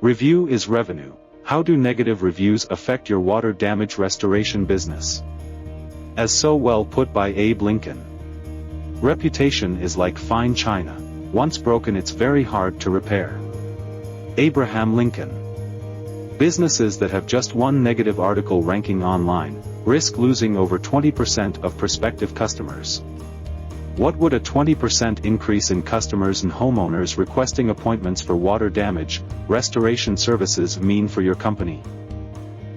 Review is revenue. How do negative reviews affect your water damage restoration business? As so well put by Abe Lincoln. Reputation is like fine china. Once broken, it's very hard to repair. Abraham Lincoln. Businesses that have just one negative article ranking online risk losing over 20% of prospective customers. What would a 20% increase in customers and homeowners requesting appointments for water damage restoration services mean for your company?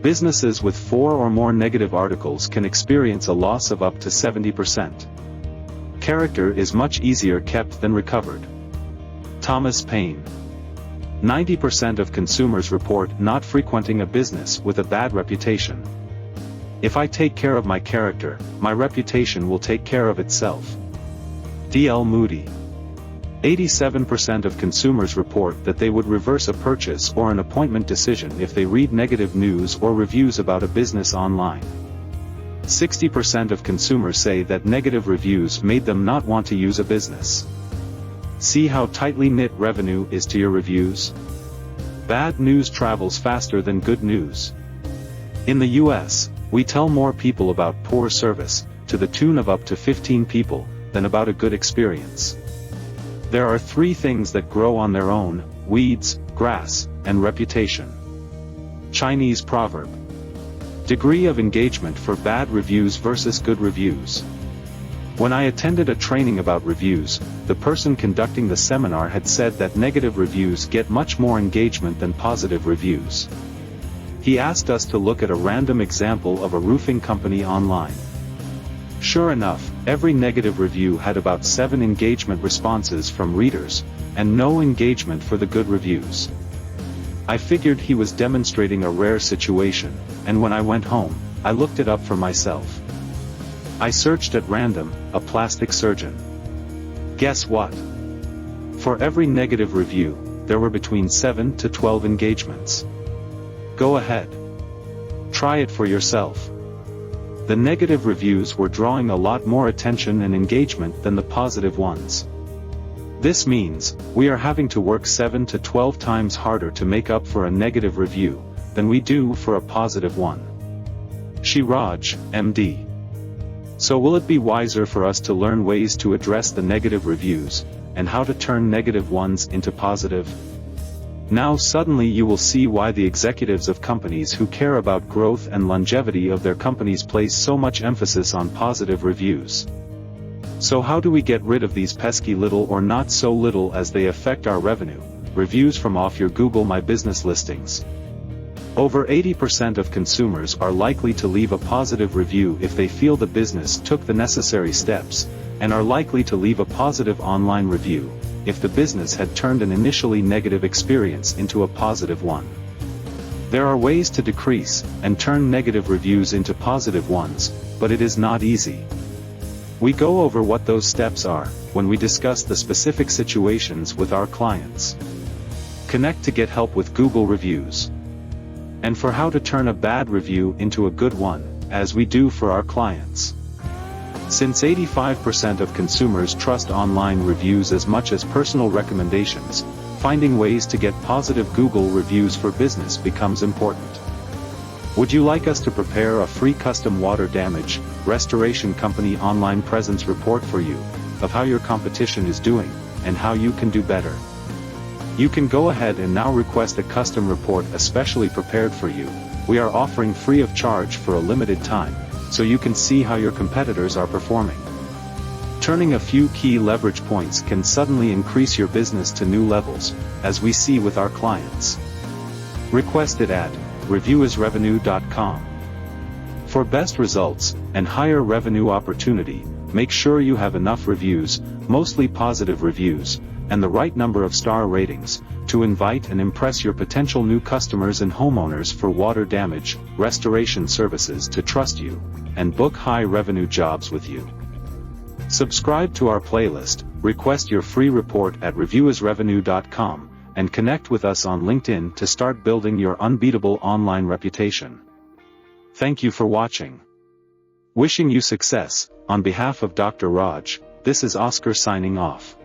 Businesses with 4 or more negative articles can experience a loss of up to 70%. Character is much easier kept than recovered. Thomas Paine. 90% of consumers report not frequenting a business with a bad reputation. If I take care of my character, my reputation will take care of itself. D.L. Moody. 87% of consumers report that they would reverse a purchase or an appointment decision if they read negative news or reviews about a business online. 60% of consumers say that negative reviews made them not want to use a business. See how tightly knit revenue is to your reviews? Bad news travels faster than good news. In the US, we tell more people about poor service, to the tune of up to 15 people, than about a good experience. There are 3 things that grow on their own: weeds, grass, and reputation. Chinese proverb. Degree of engagement for bad reviews versus good reviews. When I attended a training about reviews, the person conducting the seminar had said that negative reviews get much more engagement than positive reviews. He asked us to look at a random example of a roofing company online. Sure enough, every negative review had about 7 engagement responses from readers, and no engagement for the good reviews. I figured he was demonstrating a rare situation, and when I went home, I looked it up for myself. I searched at random, a plastic surgeon. Guess what? For every negative review, there were between 7 to 12 engagements. Go ahead. Try it for yourself. The negative reviews were drawing a lot more attention and engagement than the positive ones. This means, we are having to work 7 to 12 times harder to make up for a negative review, than we do for a positive one. Shiraj, MD. So will it be wiser for us to learn ways to address the negative reviews, and how to turn negative ones into positive? Now suddenly you will see why the executives of companies who care about growth and longevity of their companies place so much emphasis on positive reviews. So how do we get rid of these pesky little or not so little as they affect our revenue, reviews from off your Google My Business listings? Over 80% of consumers are likely to leave a positive review if they feel the business took the necessary steps, and are likely to leave a positive online review if the business had turned an initially negative experience into a positive one. There are ways to decrease and turn negative reviews into positive ones, but it is not easy. We go over what those steps are when we discuss the specific situations with our clients. Connect to get help with Google reviews. And for how to turn a bad review into a good one, as we do for our clients. Since 85% of consumers trust online reviews as much as personal recommendations, finding ways to get positive Google reviews for business becomes important. Would you like us to prepare a free custom water damage restoration company online presence report for you, of how your competition is doing, and how you can do better? You can go ahead and now request a custom report especially prepared for you. We are offering free of charge for a limited time, so you can see how your competitors are performing. Turning a few key leverage points can suddenly increase your business to new levels, as we see with our clients. Request it at reviewisrevenue.com. For best results and higher revenue opportunity, make sure you have enough reviews, mostly positive reviews, and the right number of star ratings, to invite and impress your potential new customers and homeowners for water damage restoration services to trust you, and book high revenue jobs with you. Subscribe to our playlist, request your free report at reviewisrevenue.com, and connect with us on LinkedIn to start building your unbeatable online reputation. Thank you for watching. Wishing you success, on behalf of Dr. Raj, this is Oscar signing off.